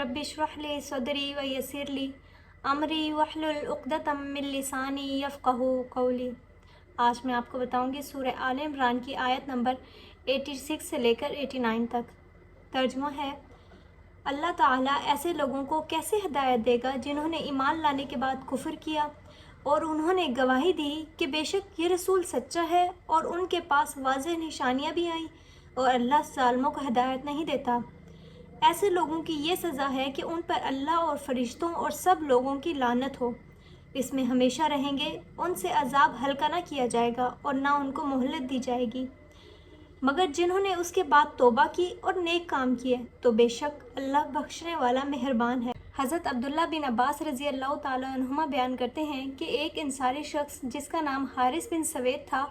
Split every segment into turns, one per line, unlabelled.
Rabbi इश्रह ली सदरी व यस्सिर ली अमरी वहलुल उक़दतम मिन लिसानी यफ़क़हू क़ौली। आज मैं आपको बताऊंगी सूरह आल इमरान की आयत नंबर 86 से लेकर 89 तक। तर्जुमा है, अल्लाह ताला ऐसे लोगों को कैसे हिदायत देगा जिन्होंने ईमान लाने के बाद कुफ्र किया और उन्होंने गवाही दी कि बेशक ये रसूल सच्चा है और उनके पास वाज़ेह निशानियाँ भी आईं और अल्लाह ज़ालिमों को हिदायत नहीं देता। ऐसे लोगों की ये सज़ा है कि उन पर अल्लाह और फरिश्तों और सब लोगों की लानत हो, इसमें हमेशा रहेंगे, उनसे अजाब हल्का ना किया जाएगा और ना उनको मोहलत दी जाएगी। मगर जिन्होंने उसके बाद तौबा की और नेक काम किए तो बेशक अल्लाह बख्शने वाला मेहरबान है। हज़रत अब्दुल्ला बिन अब्बास रज़ी अल्लाह ताला अन्हुमा बयान करते हैं कि एक अंसारी शख्स जिसका नाम हारिस बिन सवेद था,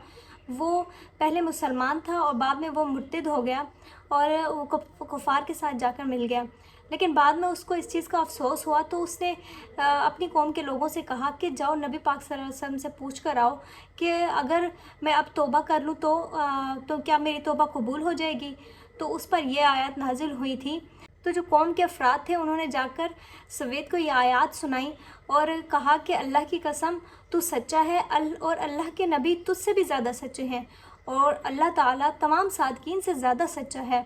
वो पहले मुसलमान था और बाद में वो मुर्तद हो गया और वो कुफ़ार के साथ जाकर मिल गया। लेकिन बाद में उसको इस चीज़ का अफसोस हुआ तो उसने अपनी कौम के लोगों से कहा कि जाओ नबी पाक सल्लल्लाहु अलैहि वसल्लम से पूछ कर आओ कि अगर मैं अब तौबा कर लूँ तो क्या मेरी तौबा कबूल हो जाएगी। तो उस पर यह आयत नाजिल हुई थी। तो जो कौम के अफराद थे उन्होंने जाकर सवेद को ये आयत सुनाई और कहा कि अल्लाह की कसम तू सच्चा है और अल्लाह के नबी तुझसे भी ज़्यादा सच्चे हैं और अल्लाह ताला तमाम सादकीन से ज़्यादा सच्चा है।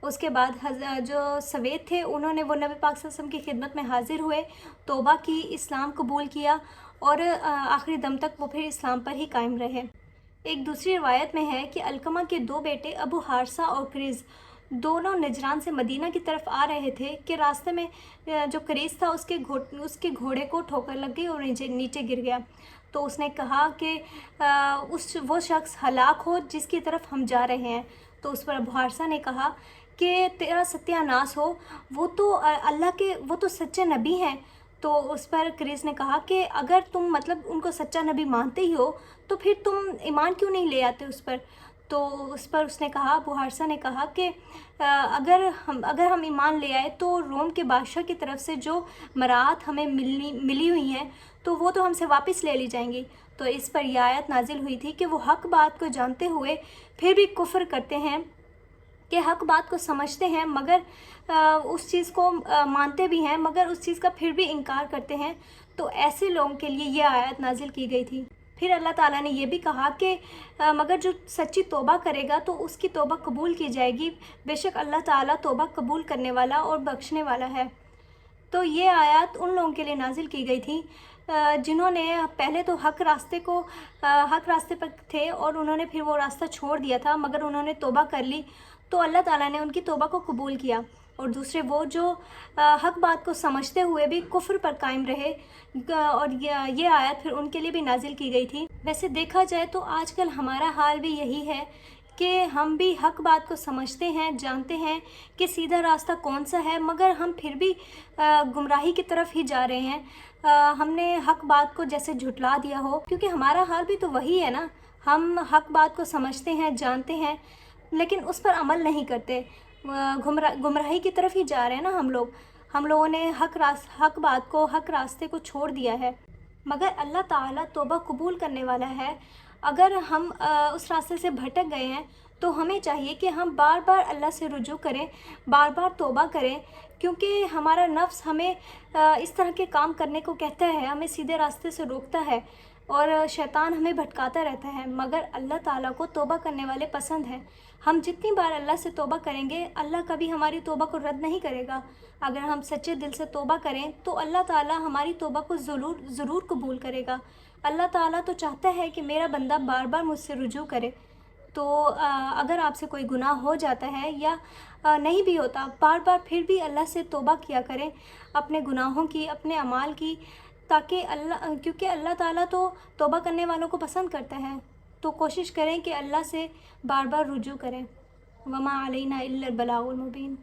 उसके बाद जो सवेद थे उन्होंने वो नबी पाक सल्लल्लाहु अलैहि वसल्लम की खिदमत में हाजिर हुए, तौबा की, इस्लाम कबूल किया और आखिरी दम तक वो फिर इस्लाम पर ही कायम रहे। एक दूसरी रवायत में है कि अलकमा के दो बेटे अबू हारसा और क्रिज़ दोनों नजरान से मदीना की तरफ आ रहे थे कि रास्ते में जो क्रीज़ था उसके घोड़े को ठोकर लग गई और नीचे गिर गया। तो उसने कहा कि वो शख्स हलाक हो जिसकी तरफ हम जा रहे हैं। तो उस पर अबू हारसा ने कहा कि तेरा सत्यानाश हो, वो तो सच्चे नबी हैं। तो उस पर क्रीज़ ने कहा कि अगर तुम मतलब उनको सच्चा नबी मानते ही हो तो फिर तुम ईमान क्यों नहीं ले आते उस पर। तो उस पर उसने कहा, अबू हारसा ने कहा कि अगर हम ईमान ले आए तो रोम के बादशाह की तरफ से जो मराहत हमें मिली हुई हैं तो वो तो हमसे वापस ले ली जाएंगी। तो इस पर यह आयत नाजिल हुई थी कि वो हक बात को जानते हुए फिर भी कुफ्र करते हैं, कि हक बात को समझते हैं मगर उस चीज़ को मानते भी हैं मगर उस चीज़ का फिर भी इनकार करते हैं। तो ऐसे लोगों के लिए यह आयत नाजिल की गई थी। फिर अल्लाह ताला ने यह भी कहा कि मगर जो सच्ची तौबा करेगा तो उसकी तौबा कबूल की जाएगी, बेशक अल्लाह ताला तौबा कबूल करने वाला और बख्शने वाला है। तो ये आयत उन लोगों के लिए नाजिल की गई थी जिन्होंने पहले तो हक रास्ते पर थे और उन्होंने फिर वो रास्ता छोड़ दिया था, मगर उन्होंने तौबा कर ली तो अल्लाह ताला ने उनकी तौबा को कबूल किया। और दूसरे वो जो हक बात को समझते हुए भी कुफ्र पर कायम रहे और ये आयत फिर उनके लिए भी नाजिल की गई थी। वैसे देखा जाए तो आजकल हमारा हाल भी यही है कि हम भी हक बात को समझते हैं, जानते हैं कि सीधा रास्ता कौन सा है, मगर हम फिर भी गुमराही की तरफ ही जा रहे हैं। हमने हक बात को जैसे झुटला दिया हो, क्योंकि हमारा हाल भी तो वही है ना। हम हक बात को समझते हैं, जानते हैं, लेकिन उस पर अमल नहीं करते, गुमराही की तरफ ही जा रहे हैं ना हम लोगों ने हक रास्ते को छोड़ दिया है। मगर अल्लाह ताला तौबा कबूल करने वाला है। अगर हम उस रास्ते से भटक गए हैं तो हमें चाहिए कि हम बार बार अल्लाह से रुजू करें, बार बार तौबा करें, क्योंकि हमारा नफ्स हमें इस तरह के काम करने को कहता है, हमें सीधे रास्ते से रोकता है और शैतान हमें भटकाता रहता है। मगर अल्लाह ताला को तौबा करने वाले पसंद हैं। हम जितनी बार अल्लाह से तौबा करेंगे अल्लाह कभी हमारी तौबा को रद्द नहीं करेगा। अगर हम सच्चे दिल से तौबा करें तो अल्लाह ताला हमारी तौबा को ज़रूर कबूल करेगा। अल्लाह ताला तो चाहता है कि मेरा बंदा बार बार मुझसे रुजू करे। तो अगर आपसे कोई गुनाह हो जाता है या नहीं भी होता, बार बार फिर भी अल्लाह से तौबा किया करें अपने गुनाहों की, अपने अमाल की, ताकि क्योंकि अल्लाह ताला तो तौबा करने वालों को पसंद करता है। तो कोशिश करें कि अल्लाह से बार बार रुजू करें। वमा अलैना इल्लल बलागुल मुबीन।